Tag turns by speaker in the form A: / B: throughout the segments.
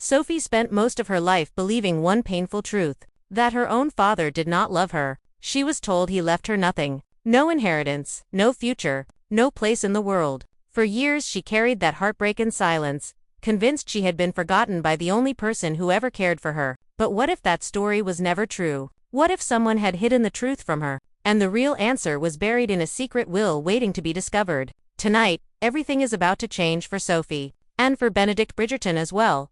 A: Sophie spent most of her life believing one painful truth, that her own father did not love her. She was told he left her nothing. No inheritance, no future, no place in the world. For years she carried that heartbreak in silence, convinced she had been forgotten by the only person who ever cared for her. But what if that story was never true? What if someone had hidden the truth from her, and the real answer was buried in a secret will waiting to be discovered? Tonight, everything is about to change for Sophie, and for Benedict Bridgerton as well.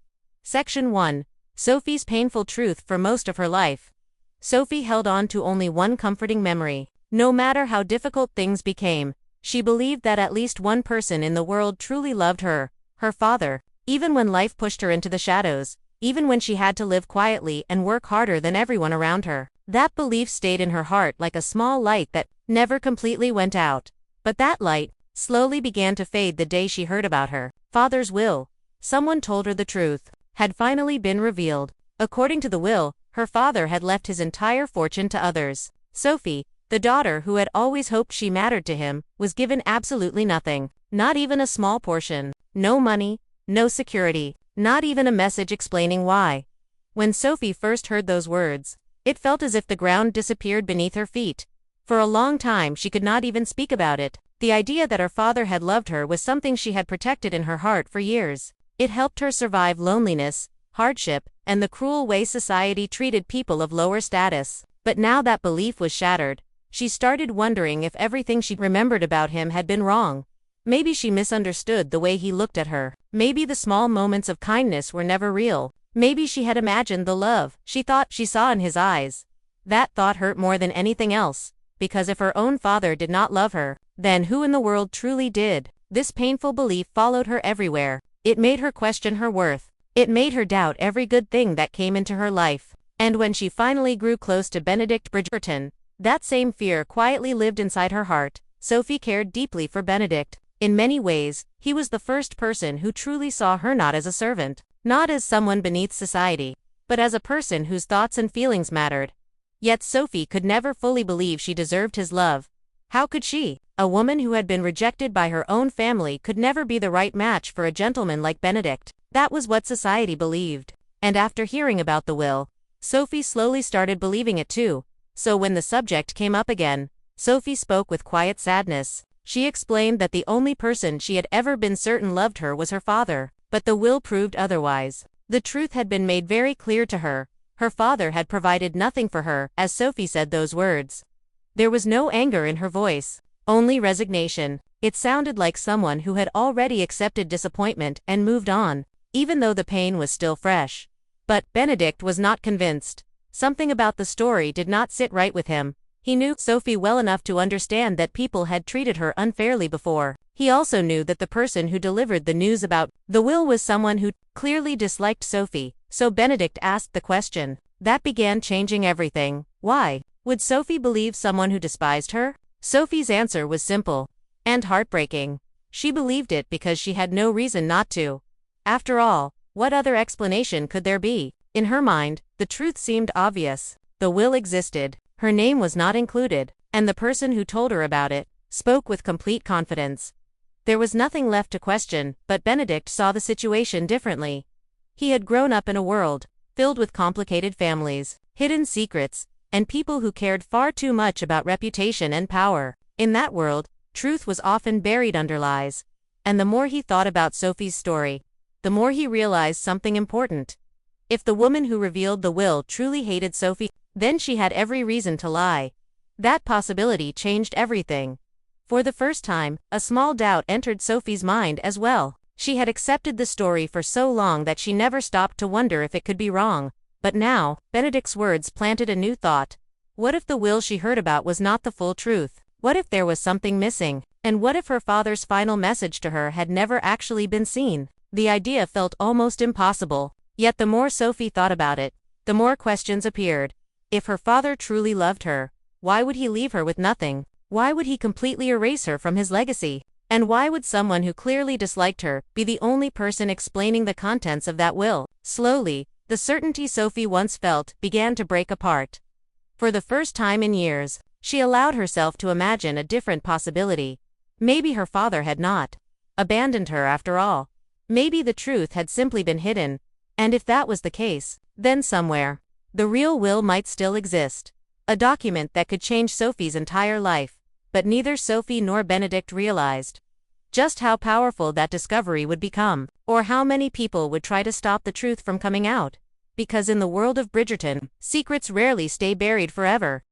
A: Section 1. Sophie's painful truth for most of her life. Sophie held on to only one comforting memory. No matter how difficult things became, she believed that at least one person in the world truly loved her, her father. Even when life pushed her into the shadows, even when she had to live quietly and work harder than everyone around her, that belief stayed in her heart like a small light that never completely went out. But that light slowly began to fade the day she heard about her father's will. Someone told her the truth had finally been revealed. According to the will, her father had left his entire fortune to others. Sophie, the daughter who had always hoped she mattered to him, was given absolutely nothing. Not even a small portion. No money, no security, not even a message explaining why. When Sophie first heard those words, it felt as if the ground disappeared beneath her feet. For a long time she could not even speak about it. The idea that her father had loved her was something she had protected in her heart for years. It helped her survive loneliness, hardship, and the cruel way society treated people of lower status. But now that belief was shattered, she started wondering if everything she remembered about him had been wrong. Maybe she misunderstood the way he looked at her. Maybe the small moments of kindness were never real. Maybe she had imagined the love she thought she saw in his eyes. That thought hurt more than anything else, because if her own father did not love her, then who in the world truly did? This painful belief followed her everywhere. It made her question her worth. It made her doubt every good thing that came into her life. And when she finally grew close to Benedict Bridgerton, that same fear quietly lived inside her heart. Sophie cared deeply for Benedict. In many ways, he was the first person who truly saw her not as a servant, not as someone beneath society, but as a person whose thoughts and feelings mattered. Yet Sophie could never fully believe she deserved his love. How could she? A woman who had been rejected by her own family could never be the right match for a gentleman like Benedict. That was what society believed. And after hearing about the will, Sophie slowly started believing it too. So when the subject came up again, Sophie spoke with quiet sadness. She explained that the only person she had ever been certain loved her was her father. But the will proved otherwise. The truth had been made very clear to her. Her father had provided nothing for her, as Sophie said those words. There was no anger in her voice, only resignation. It sounded like someone who had already accepted disappointment and moved on, even though the pain was still fresh. But Benedict was not convinced. Something about the story did not sit right with him. He knew Sophie well enough to understand that people had treated her unfairly before. He also knew that the person who delivered the news about the will was someone who clearly disliked Sophie. So Benedict asked the question. That began changing everything. Why? Would Sophie believe someone who despised her? Sophie's answer was simple and heartbreaking. She believed it because she had no reason not to. After all, what other explanation could there be? In her mind, the truth seemed obvious. The will existed. Her name was not included, and the person who told her about it spoke with complete confidence. There was nothing left to question, but Benedict saw the situation differently. He had grown up in a world filled with complicated families, hidden secrets, and people who cared far too much about reputation and power. In that world, truth was often buried under lies. And the more he thought about Sophie's story, the more he realized something important. If the woman who revealed the will truly hated Sophie, then she had every reason to lie. That possibility changed everything. For the first time, a small doubt entered Sophie's mind as well. She had accepted the story for so long that she never stopped to wonder if it could be wrong. But now, Benedict's words planted a new thought. What if the will she heard about was not the full truth? What if there was something missing? And what if her father's final message to her had never actually been seen? The idea felt almost impossible. Yet the more Sophie thought about it, the more questions appeared. If her father truly loved her, why would he leave her with nothing? Why would he completely erase her from his legacy? And why would someone who clearly disliked her be the only person explaining the contents of that will? Slowly, the certainty Sophie once felt began to break apart. For the first time in years, she allowed herself to imagine a different possibility. Maybe her father had not abandoned her after all. Maybe the truth had simply been hidden, And if that was the case, then somewhere, the real will might still exist. A document that could change Sophie's entire life. But neither Sophie nor Benedict realized just how powerful that discovery would become, or how many people would try to stop the truth from coming out. Because in the world of Bridgerton, secrets rarely stay buried forever.